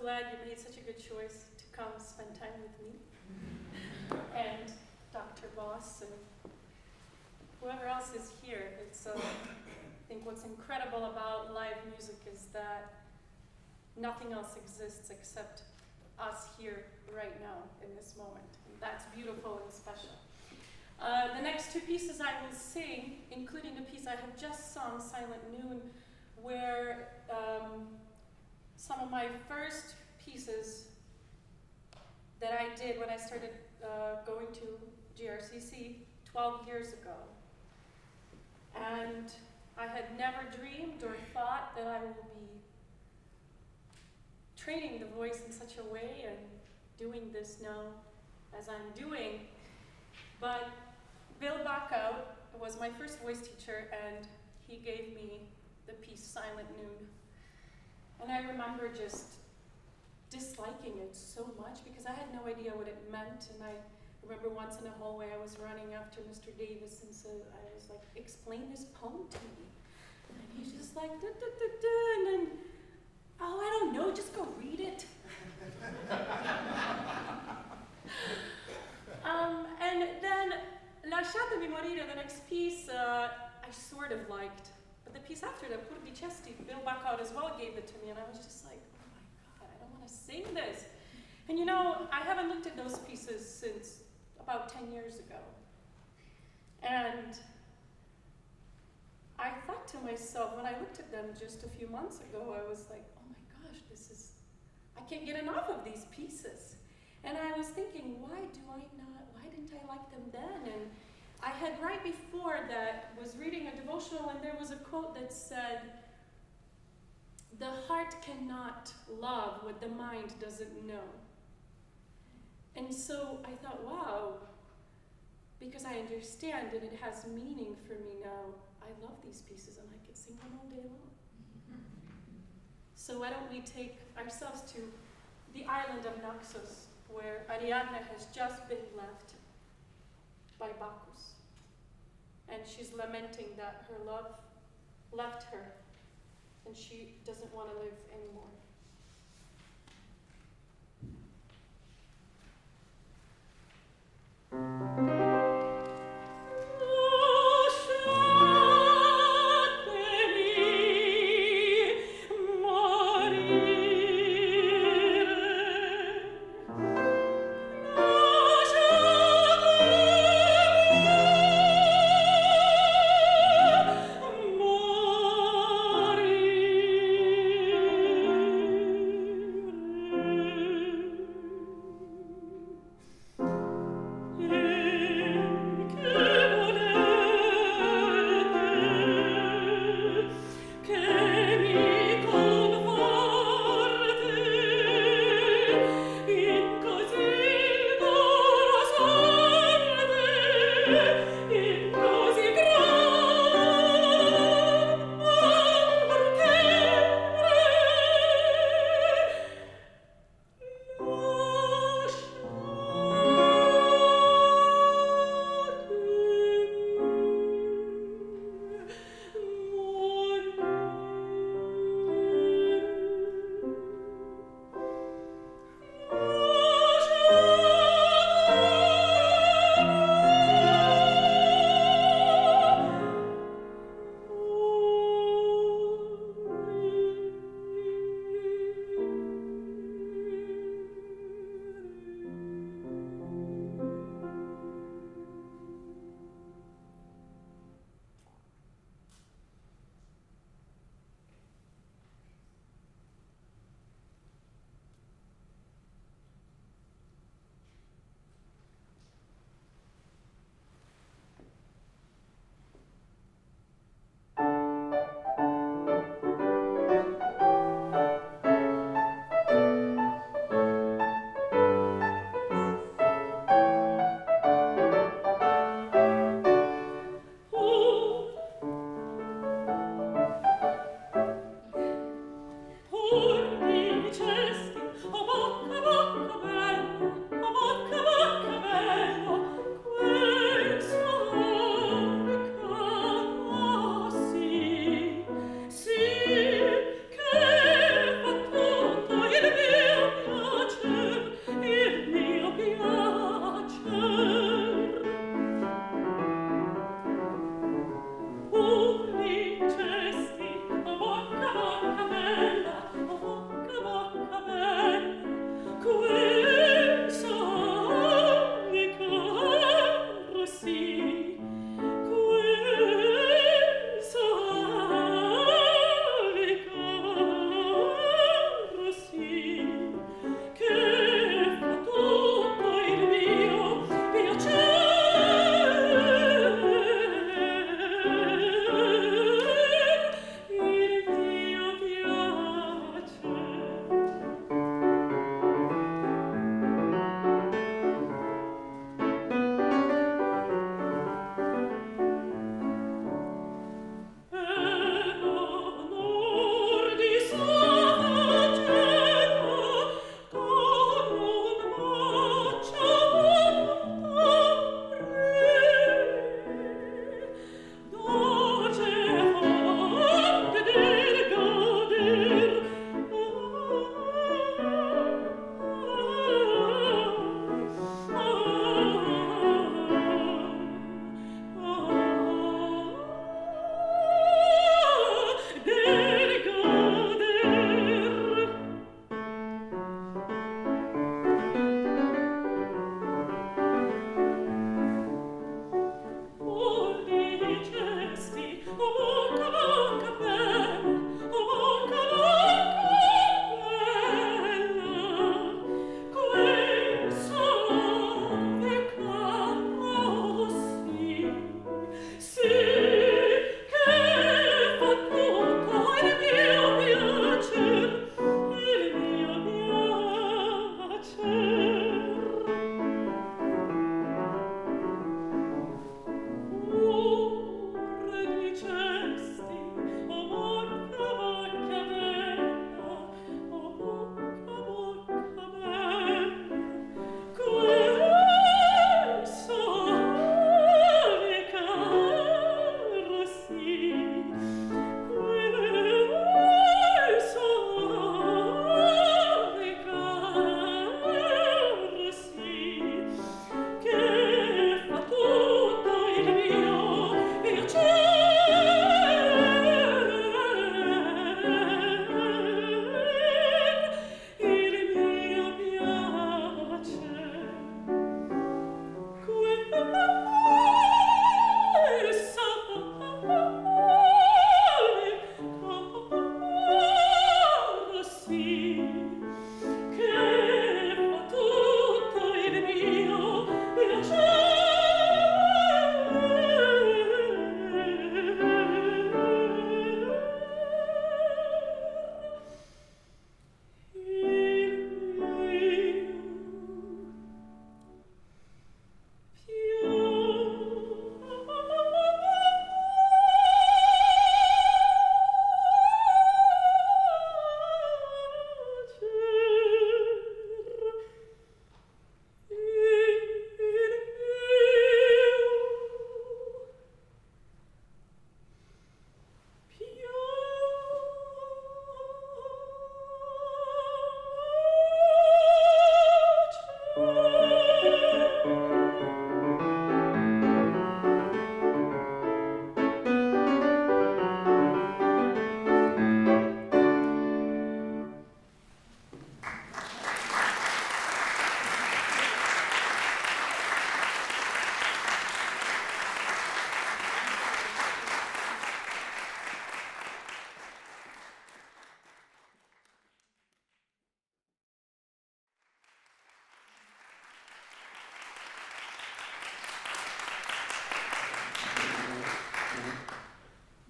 glad you made such a good choice to come spend time with me and Dr. Voss and whoever else is here. It's, I think what's incredible about live music is that nothing else exists except us here right now in this moment. And that's beautiful and special. The next two pieces I will sing, including the piece I have just sung, Silent Noon, were some of my first pieces that I did when I started going to GRCC 12 years ago. And I had never dreamed or thought that I will be training the voice in such a way and doing this now as I'm doing. But Bill Backout was my first voice teacher, and he gave me the piece Silent Noon. And I remember just disliking it so much because I had no idea what it meant. And I remember once in a hallway I was running after Mr. Davis, and so I was like, explain this poem to me. And he's just like, da, da, da, da, and then, oh, I don't know, just go read it. And then Lasciatemi morire, the next piece, I sort of liked. But the piece after that, Pur di Cesti, Bill Backout as well gave it to me, and I was just like, oh my God, I don't want to sing this. And you know, I haven't looked at those pieces since about 10 years ago. And I thought to myself, when I looked at them just a few months ago, I was like, oh my gosh, I can't get enough of these pieces. And I was thinking, why didn't I like them then? And I had right before that was reading a devotional, and there was a quote that said, the heart cannot love what the mind doesn't know. And so I thought, wow, because I understand and it has meaning for me now, I love these pieces and I could sing them all day long. So why don't we take ourselves to the island of Naxos, where Ariadne has just been left by Bacchus. And she's lamenting that her love left her and she doesn't want to live anymore. Yeah.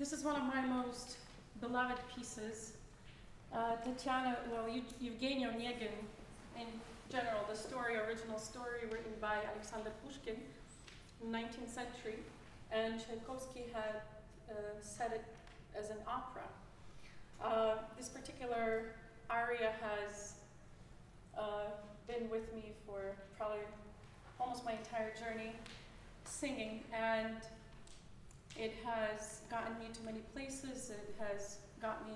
This is one of my most beloved pieces. Tatiana, well, Evgeny Onegin, in general, the original story written by Alexander Pushkin in the 19th century, and Tchaikovsky had set it as an opera. This particular aria has been with me for probably almost my entire journey singing, and it has gotten me to many places. It has got me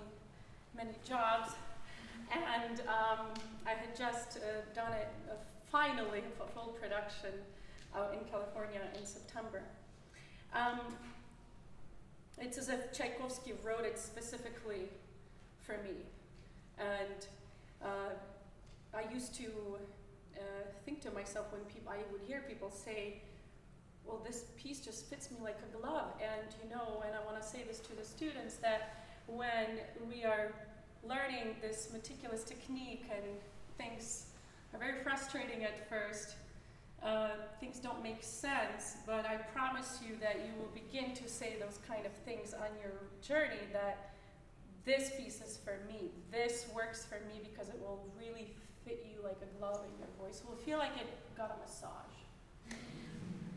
many jobs, and I had just done it finally for full production out in California in September. It's as if Tchaikovsky wrote it specifically for me, and I used to think to myself when I would hear people say, well, this piece just fits me like a glove. And and I want to say this to the students, that when we are learning this meticulous technique and things are very frustrating at first, things don't make sense, but I promise you that you will begin to say those kind of things on your journey, that this piece is for me, this works for me, because it will really fit you like a glove in your voice. It will feel like it got a massage.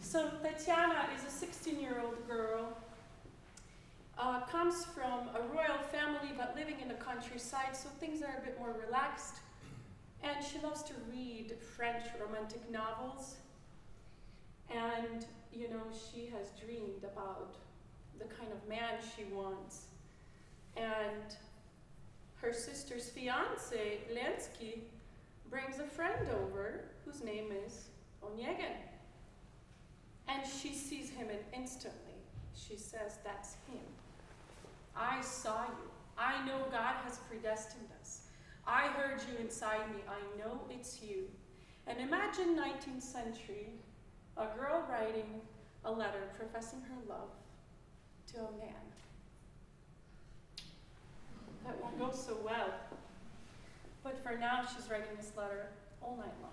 So Tatiana is a 16-year-old girl, comes from a royal family but living in the countryside, so things are a bit more relaxed. And she loves to read French romantic novels. And, she has dreamed about the kind of man she wants. And her sister's fiance, Lenski, brings a friend over whose name is Onegin. And she sees him, and instantly she says, that's him. I saw you. I know God has predestined us. I heard you inside me. I know it's you. And imagine 19th century, a girl writing a letter professing her love to a man. That won't go so well. But for now, she's writing this letter all night long.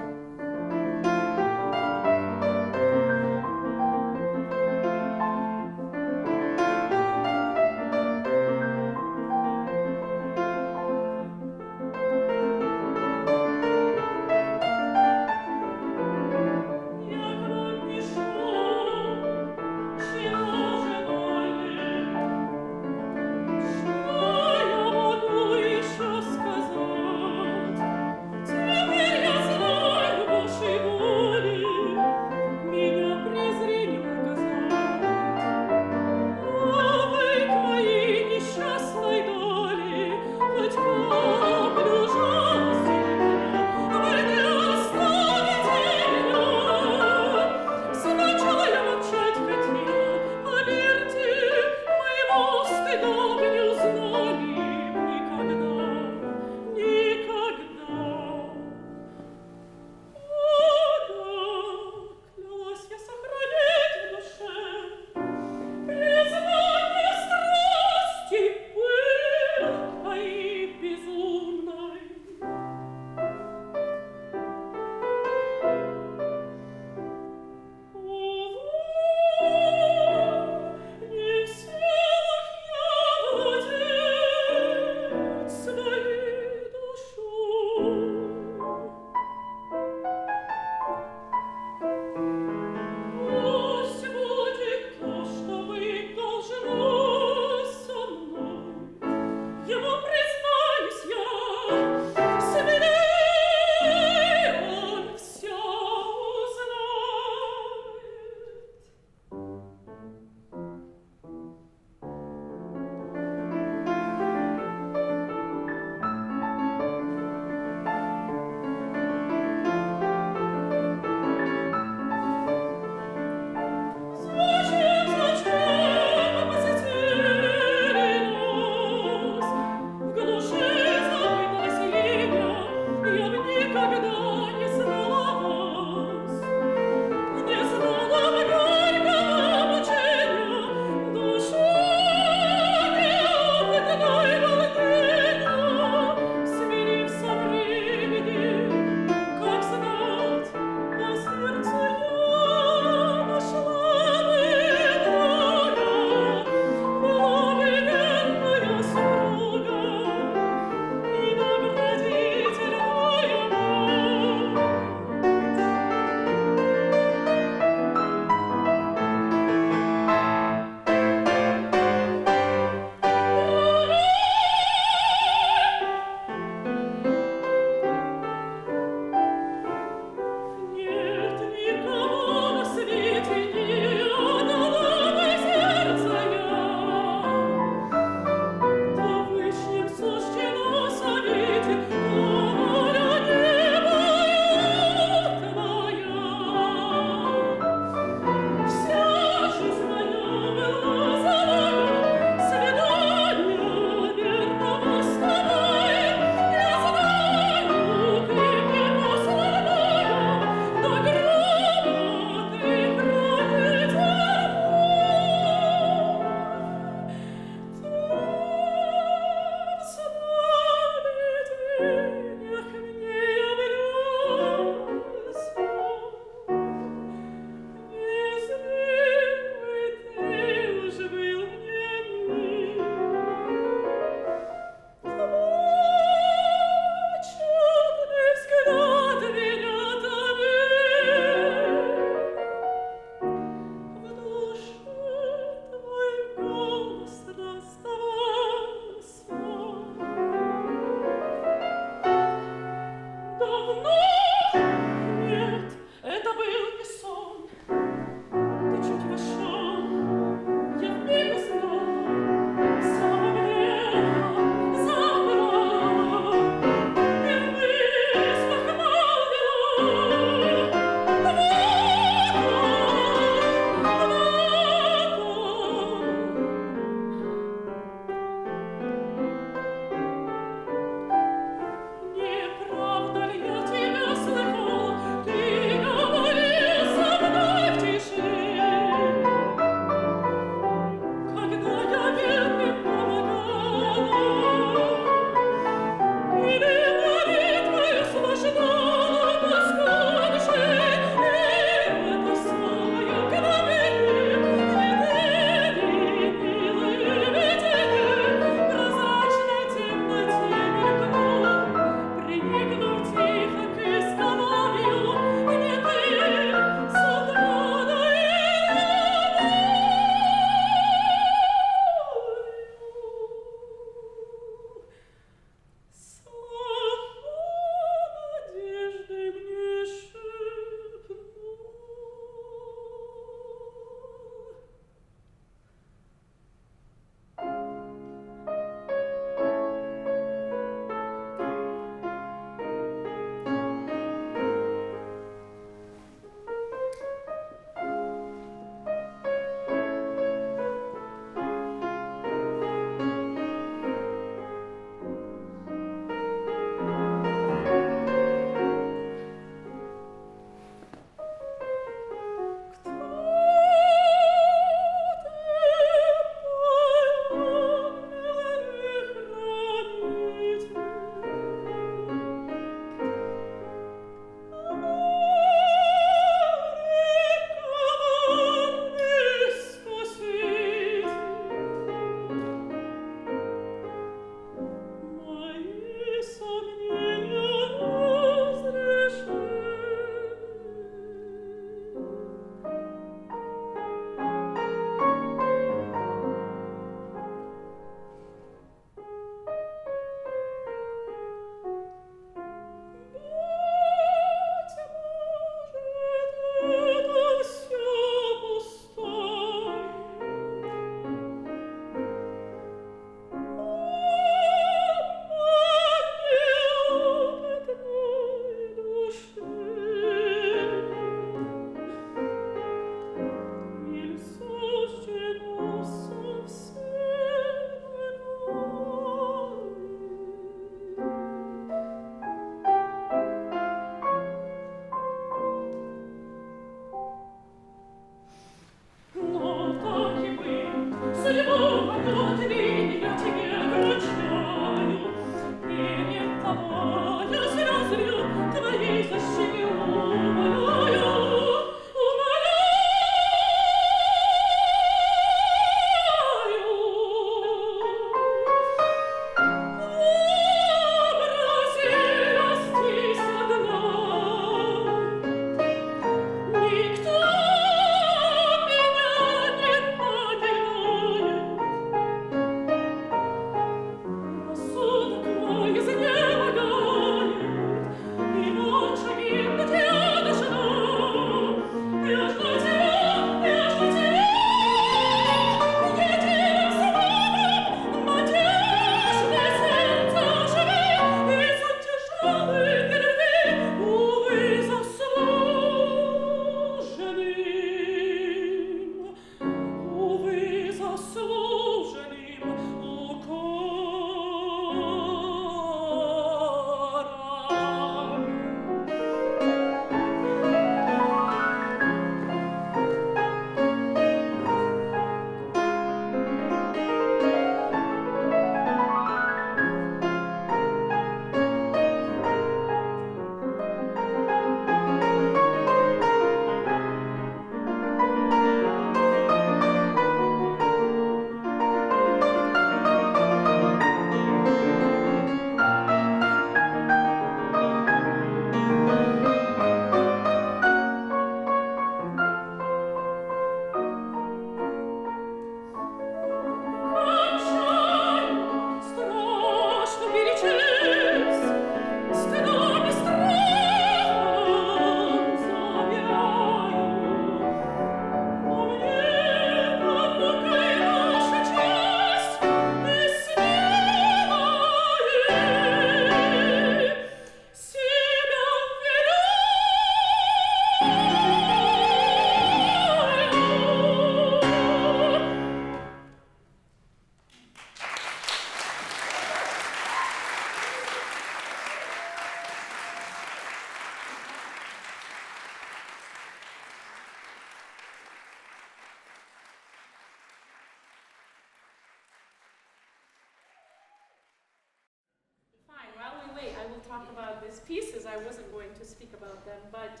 talk about these pieces. I wasn't going to speak about them, but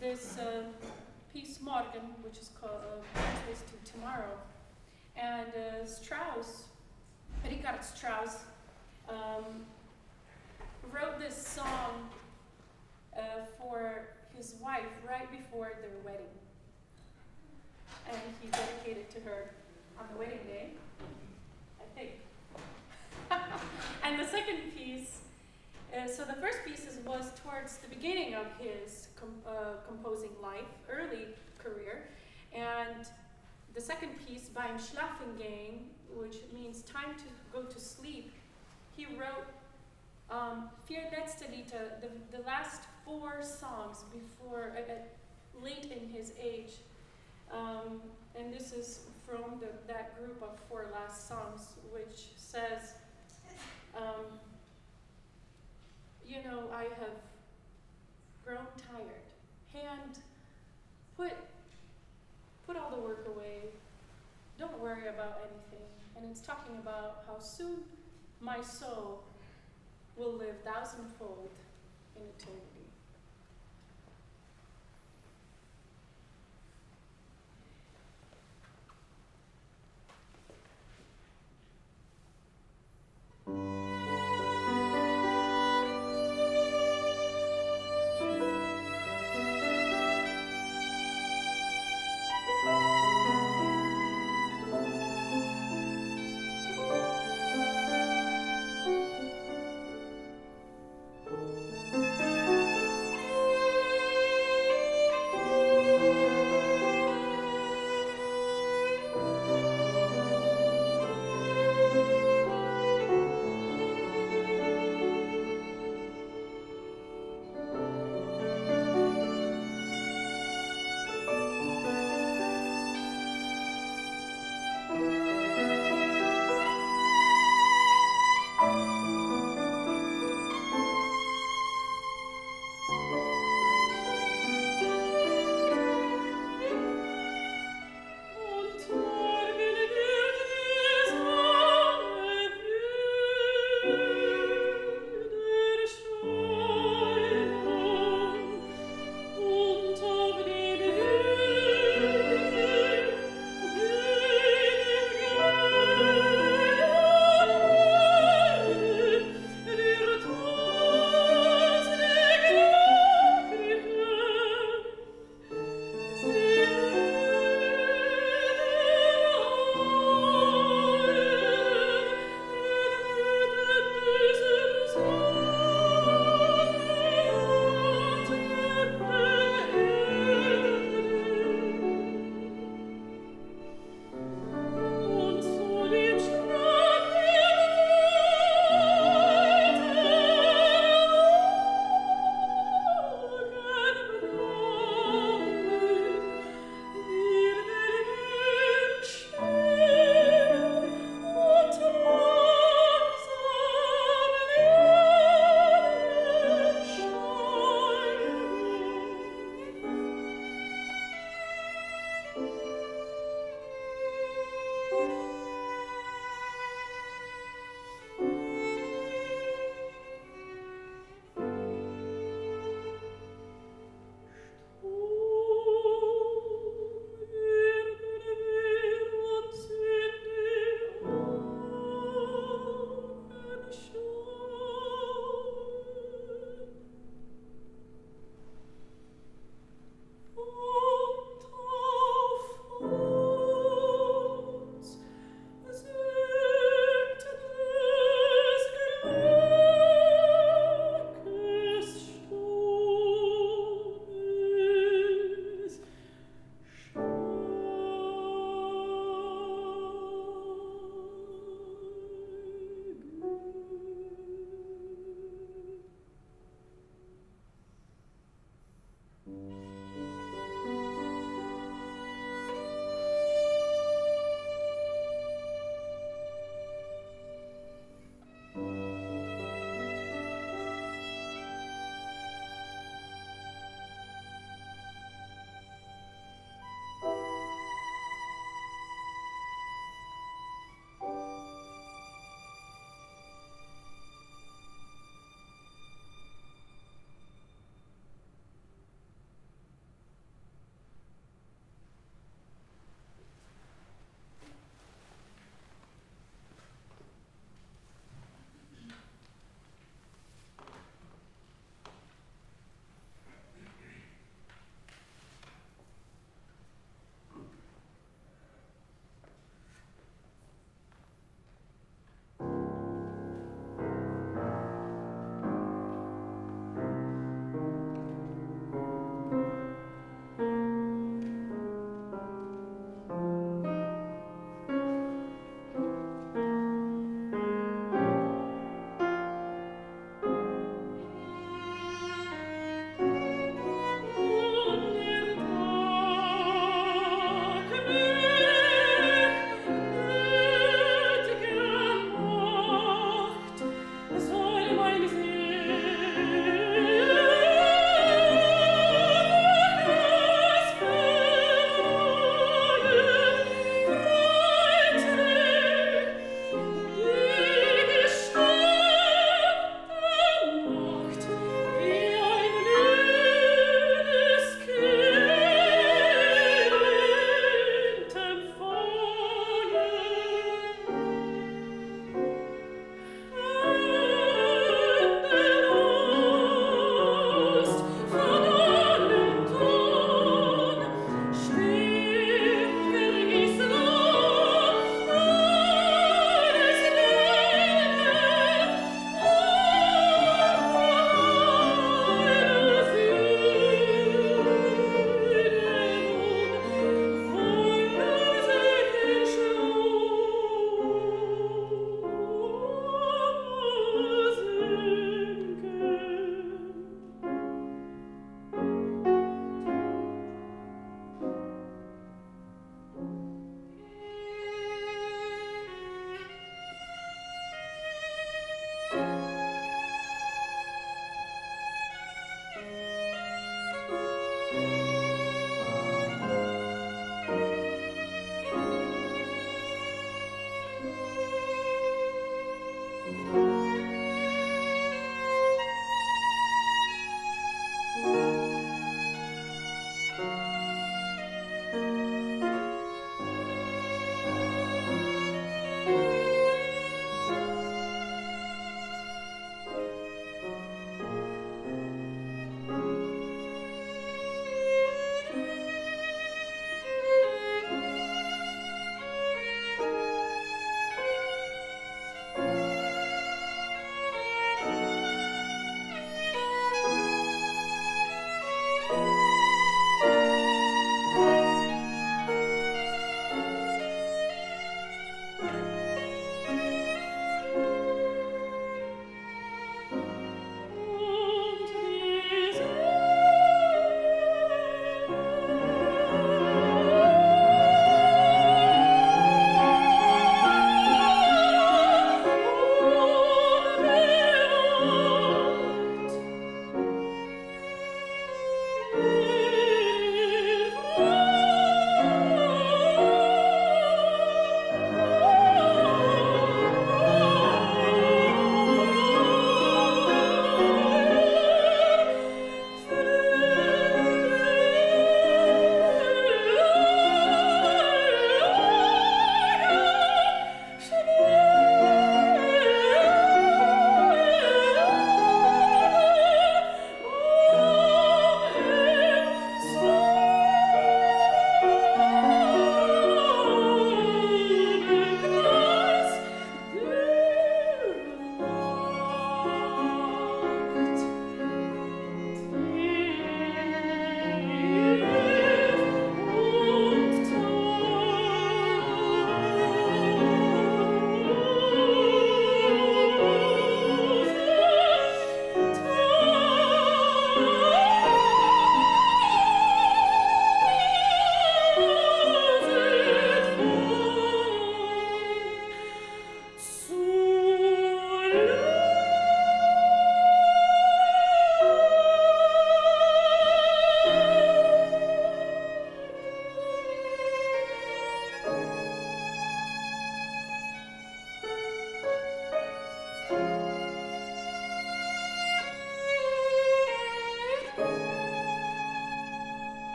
this piece Morgen, which is called translates to tomorrow, and Strauss, Richard Strauss, wrote this song for his wife right before their wedding, and he dedicated it to her on the wedding day, I think. And the second piece, so the first piece was towards the beginning of his composing life, early career, and the second piece, Beim Schlafengehen, which means time to go to sleep, he wrote Vier letzte Lieder, the last 4 songs before, late in his age. And this is from that group of 4 last songs, which says, you know, I have grown tired. Hand, put all the work away. Don't worry about anything. And it's talking about how soon my soul will live thousandfold in eternity.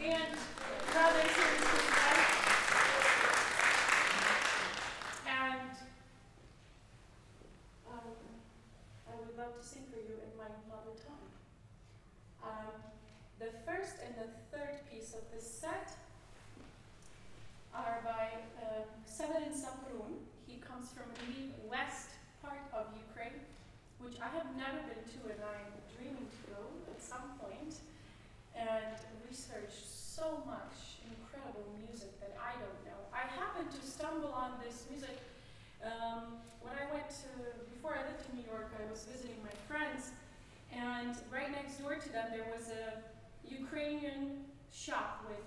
And rather seriously, and I would love to sing for you in my mother tongue. The first and the third piece of this set are by Severin Saprun. He comes from the west part of Ukraine, which I have never been to, and I'm dreaming to go at some point and research so much incredible music that I don't know. I happened to stumble on this music when I went to, before I lived in New York, I was visiting my friends, and right next door to them there was a Ukrainian shop with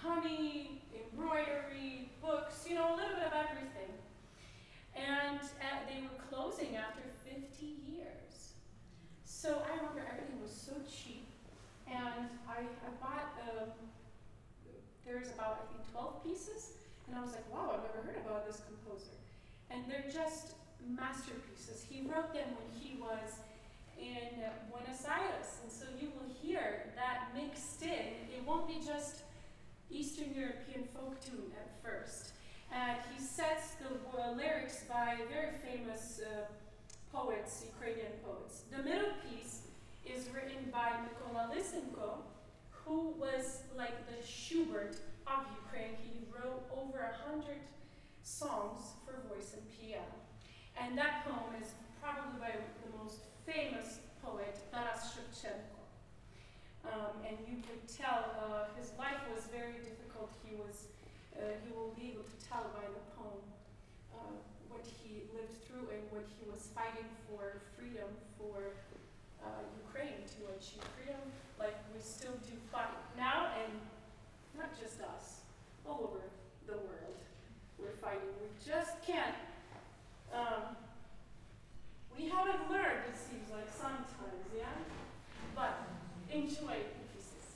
honey, embroidery, books, you know, a little bit of everything. And they were closing after 50 years. So I remember everything was so cheap, and I bought, there's about, I think, 12 pieces, and I was like, wow, I've never heard about this composer. And they're just masterpieces. He wrote them when he was in Buenos Aires, and so you will hear that mixed in. It won't be just Eastern European folk tune at first. And he sets the lyrics by very famous poets, Ukrainian poets. The middle piece is written by Mykola Lysenko, who was like the Schubert of Ukraine. He wrote over 100 songs for voice and piano. And that poem is probably by the most famous poet, Taras Shevchenko. And you could tell his life was very difficult. You will be able to tell by the poem what he lived through and what he was fighting for, freedom for Ukraine, to achieve freedom, like we still do fight now, and not just us, all over the world we're fighting. We just can't, we haven't learned, it seems like sometimes, yeah? But enjoy the pieces.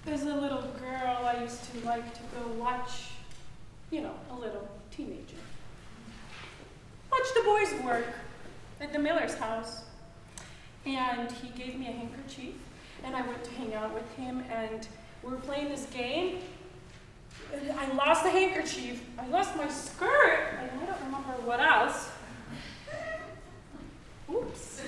As a little girl, I used to like to go watch, a little teenager. Watch the boys work at the Miller's house. And he gave me a handkerchief, and I went to hang out with him, and we were playing this game. And I lost the handkerchief, I lost my skirt, and I don't remember what else. Oops.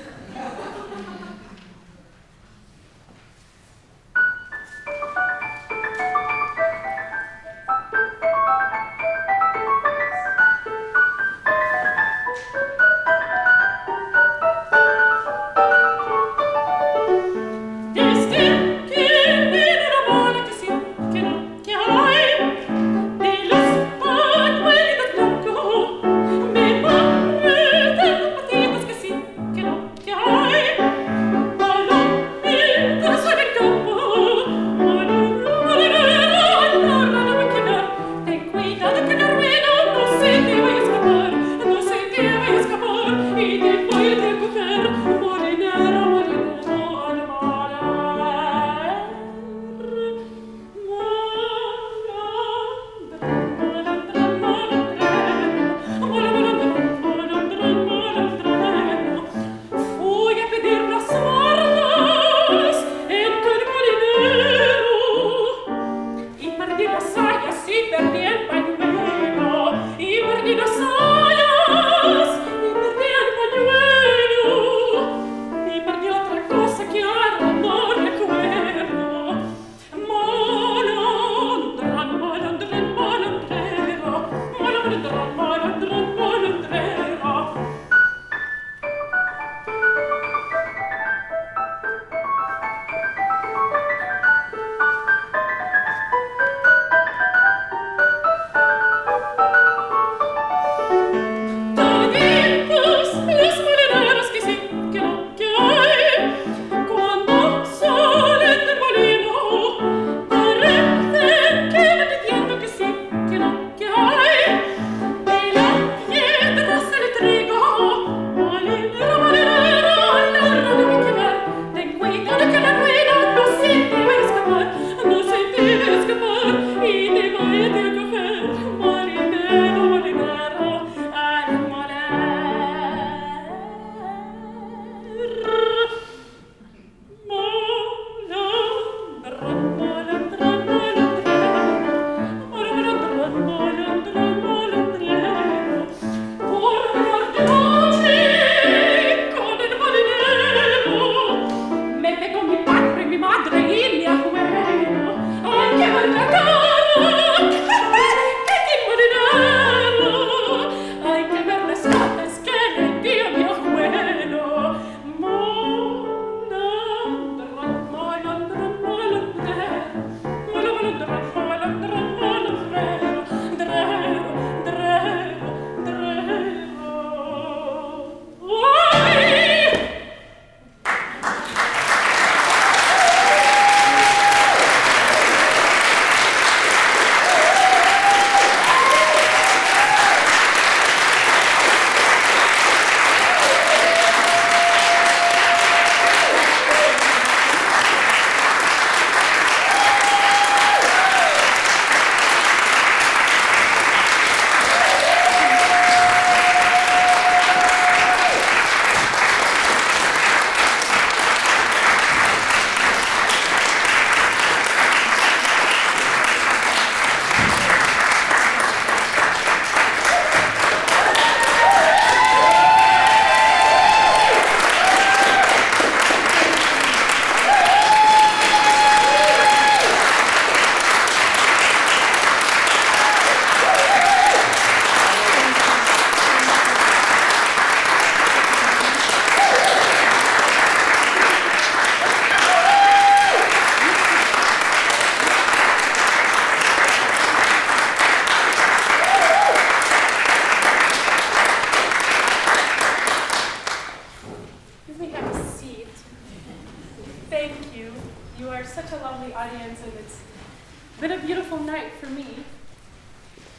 Been a beautiful night for me,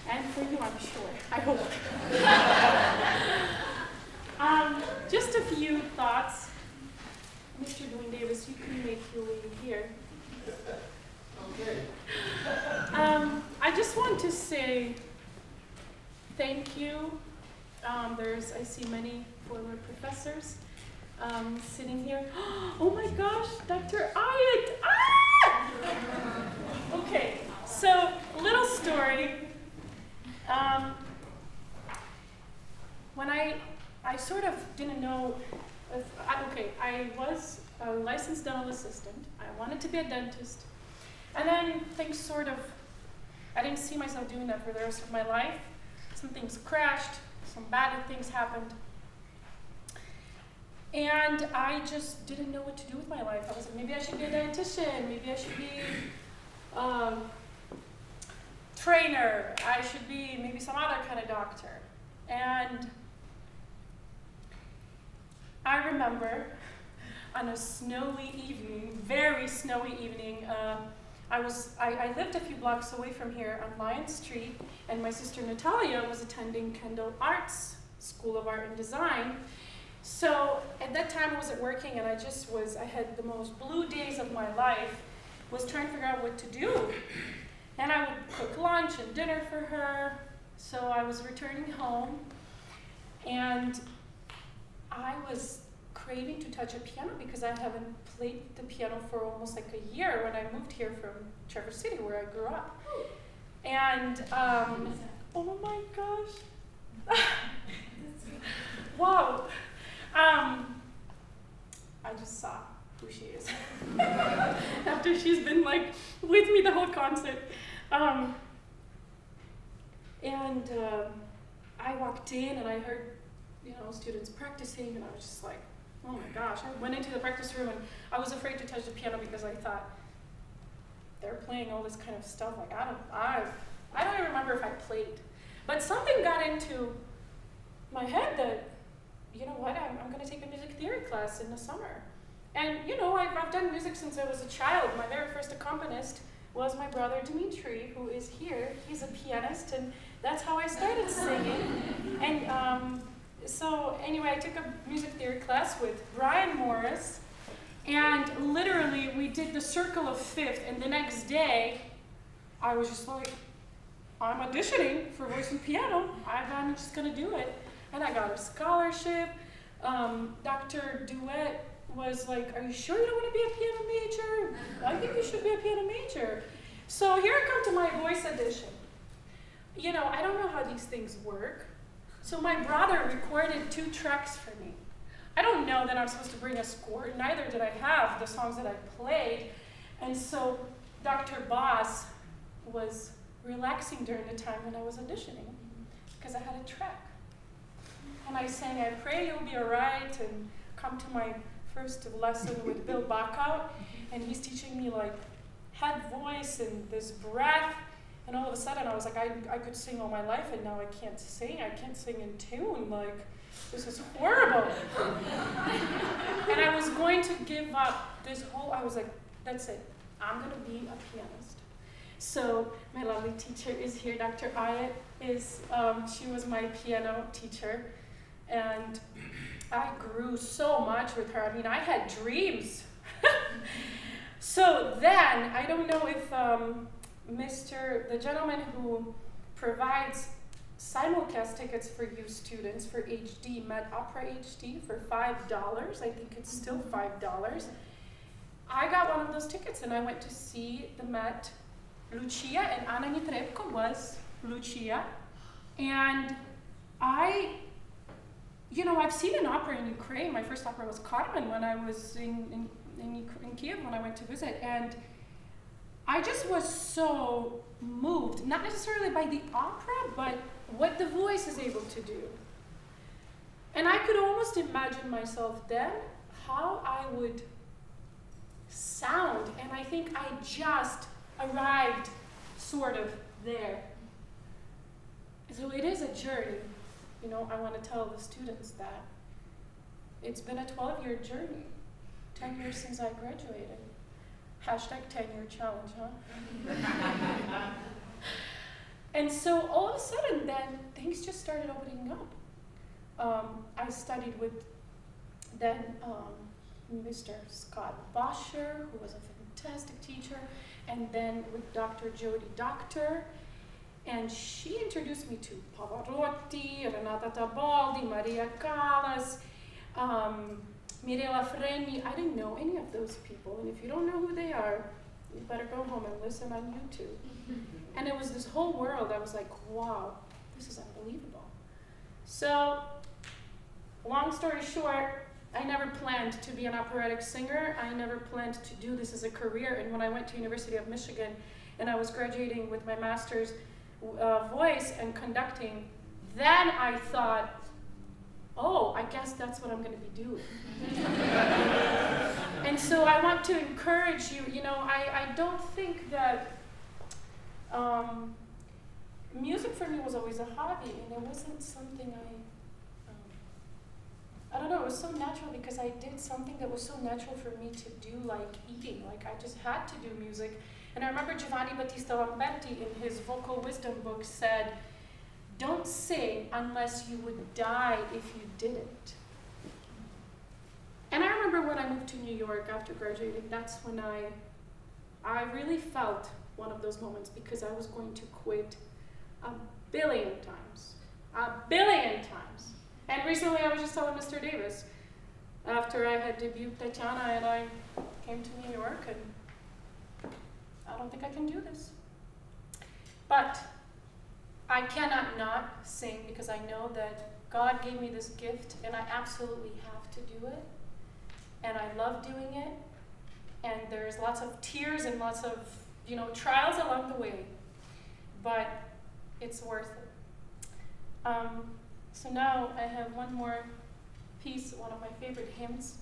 and for you, I'm sure. I hope. Just a few thoughts. Mr. Dwayne Davis, you can make your way here. say thank you. I see many former professors sitting here. Oh my gosh, Dr. Ayat! Ah! Okay, so little story. When I sort of didn't know if, I was a licensed dental assistant. I wanted to be a dentist. And then things sort of, I didn't see myself doing that for the rest of my life. Some things crashed, some bad things happened. And I just didn't know what to do with my life. I was like, maybe I should be a dietitian, maybe I should be trainer, I should be maybe some other kind of doctor. And I remember on a snowy evening, very snowy evening, I lived a few blocks away from here on Lion Street, and my sister Natalia was attending Kendall Arts School of Art and Design. So at that time I wasn't working, and I had the most blue days of my life, was trying to figure out what to do. And I would cook lunch and dinner for her. So I was returning home, and I was craving to touch a piano because I haven't played the piano for almost like a year when I moved here from Traverse City, where I grew up. And oh my gosh. Wow. I just saw who she is after she's been like with me the whole concert. I walked in and I heard, students practicing, and I was just like, oh my gosh. I went into the practice room and I was afraid to touch the piano because I thought they're playing all this kind of stuff. Like I don't even remember if I played, but something got into my head that, you know what, I'm going to take a music theory class in the summer. And I've done music since I was a child. My very first accompanist was my brother Dimitri, who is here. He's a pianist, and that's how I started singing. And so anyway, I took a music theory class with Brian Morris, and literally we did the circle of fifth, and the next day I was just like, I'm auditioning for voice and piano. I'm just gonna do it. And I got a scholarship. Dr. Duet was like, are you sure you don't want to be a piano major? I think you should be a piano major. So here I come to my voice audition. I don't know how these things work. So my brother recorded 2 tracks for me. I don't know that I'm supposed to bring a score, neither did I have the songs that I played. And so Dr. Boss was relaxing during the time when I was auditioning because I had a track. And I sang, I pray you'll be all right, and come to my first lesson with Bill Backout, and he's teaching me like head voice and this breath, and all of a sudden I was like, I could sing all my life, and now I can't sing in tune, like, this is horrible. And I was going to give up I was like, that's it, I'm gonna be a pianist. So my lovely teacher is here, Dr. Ayat she was my piano teacher. And I grew so much with her. I mean, I had dreams. So then, I don't know if the gentleman who provides simulcast tickets for you students for HD, Met Opera HD for $5. I think it's still $5. I got one of those tickets and I went to see the Met Lucia, and Anna Netrebko was Lucia. And I've seen an opera in Ukraine. My first opera was Carmen when I was in Kiev when I went to visit. And I just was so moved, not necessarily by the opera, but what the voice is able to do. And I could almost imagine myself then, how I would sound. And I think I just arrived sort of there. So it is a journey. I want to tell the students that it's been a 12-year journey, 10 years since I graduated. Hashtag 10-year challenge, huh? And so all of a sudden then, things just started opening up. I studied with then Mr. Scott Bosher, who was a fantastic teacher, and then with Dr. Jody Doctor. And she introduced me to Pavarotti, Renata Tabaldi, Maria Callas, Mirella Freni. I didn't know any of those people, and if you don't know who they are, you better go home and listen on YouTube. And it was this whole world. I was like, wow, this is unbelievable. So, long story short, I never planned to be an operatic singer. I never planned to do this as a career. And when I went to University of Michigan and I was graduating with my master's voice and conducting, then I thought, oh, I guess that's what I'm going to be doing. And so I want to encourage you, I don't think that music for me was always a hobby, and it wasn't something I don't know, it was so natural because I did something that was so natural for me to do, like eating. Like I just had to do music. And I remember Giovanni Battista Lamberti in his Vocal Wisdom book said, don't sing unless you would die if you didn't. And I remember when I moved to New York after graduating, that's when I really felt one of those moments, because I was going to quit a billion times. And recently I was just telling Mr. Davis, after I had debuted Tatiana and I came to New York, and I don't think I can do this. But I cannot not sing, because I know that God gave me this gift and I absolutely have to do it. And I love doing it. And there's lots of tears and lots of, trials along the way. But it's worth it. So now I have one more piece, one of my favorite hymns.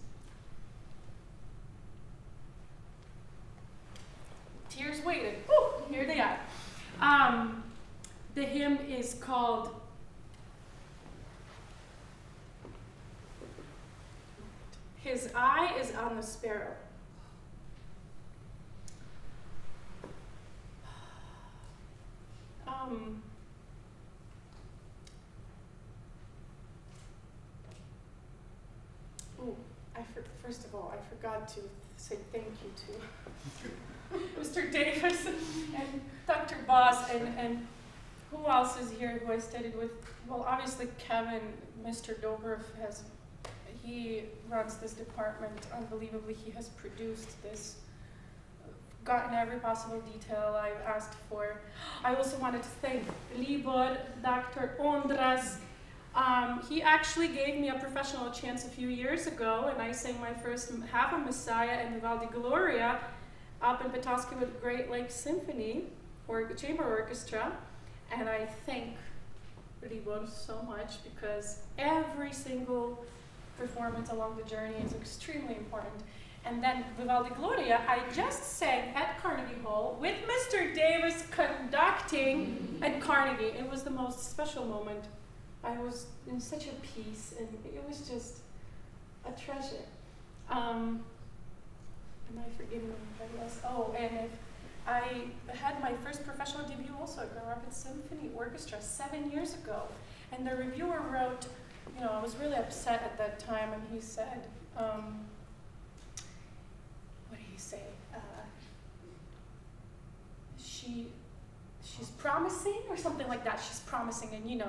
Tears waited. Woo, here they are. The hymn is called His Eye is on the Sparrow. First of all, I forgot to say thank you to Mr. Davis and Dr. Boss, and who else is here who I studied with? Well, obviously Kevin, Mr. Dobrev he runs this department. Unbelievably, he has produced this, gotten every possible detail I've asked for. I also wanted to thank Libor, Dr. Ondras. He actually gave me a professional chance a few years ago, and I sang my first half of Messiah and Vivaldi Gloria up in Petoskey with Great Lakes Symphony or Chamber Orchestra, and I thank Libor so much, because every single performance along the journey is extremely important. And then Vivaldi Gloria, I just sang at Carnegie Hall with Mr. Davis conducting at Carnegie. It was the most special moment. I was in such a peace, and it was just a treasure. Am I forgetting anybody else? Oh, and I had my first professional debut also at Grand Rapids Symphony Orchestra 7 years ago. And the reviewer wrote, I was really upset at that time, and he said, what did he say? She's promising, or something like that. She's promising, and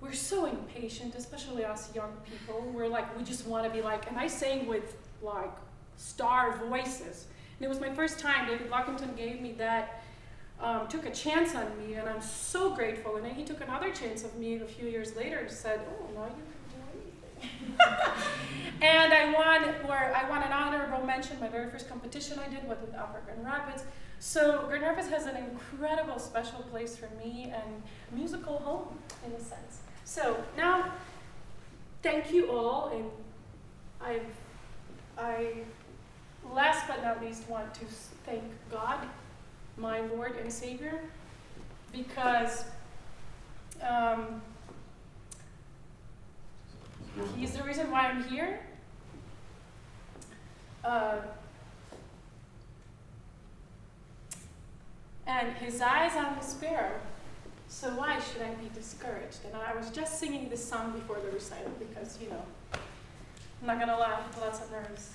we're so impatient, especially us young people. We're like, we just want to be like, and I sang with like star voices. And it was my first time. David Lockington gave me that, took a chance on me, and I'm so grateful. And then he took another chance of me a few years later and said, oh, now you can do anything. And I won an honorable mention, my very first competition I did with Opera Grand Rapids. So Grand Rapids has an incredible special place for me, and musical home, in a sense. So now, thank you all, and I last but not least want to thank God, my Lord and Savior, because He's the reason why I'm here. And His eyes on the sparrow. So why should I be discouraged? And I was just singing this song before the recital because, I'm not gonna lie, lots of nerves.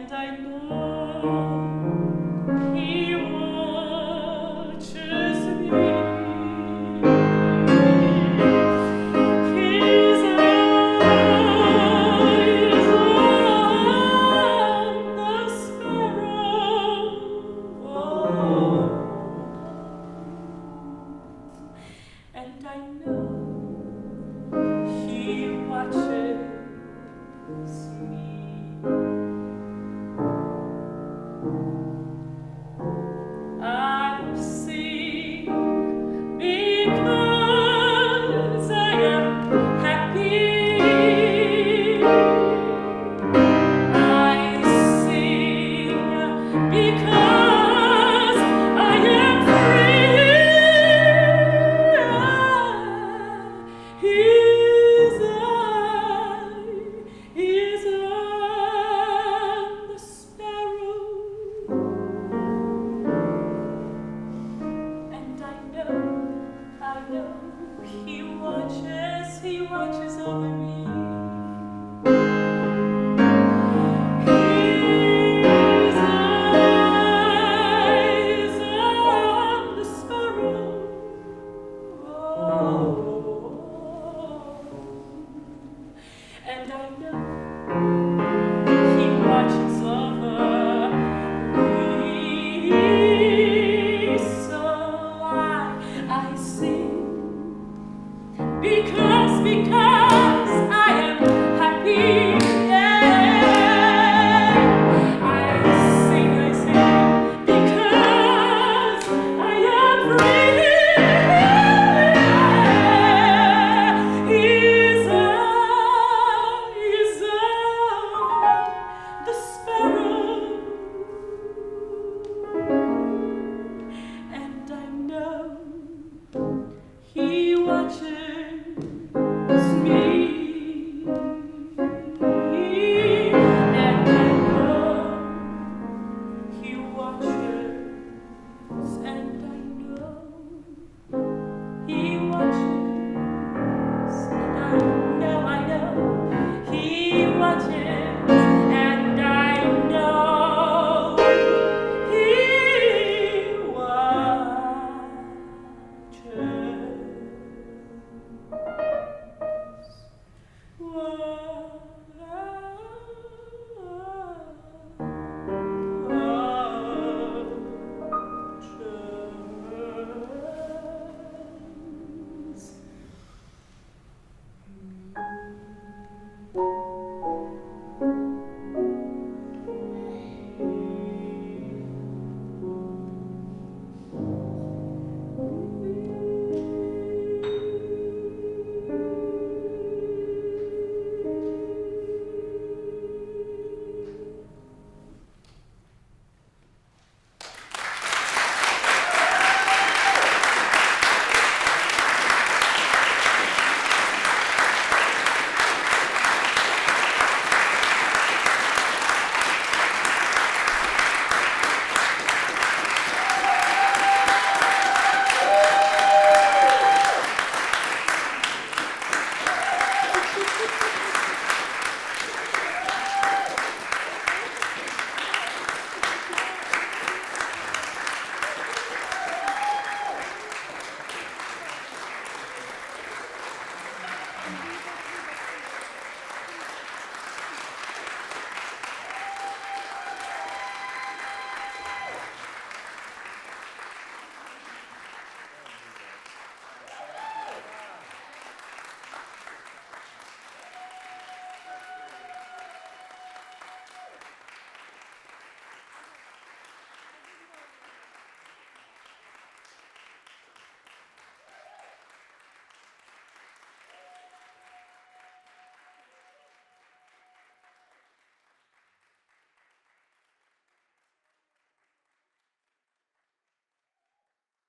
and I know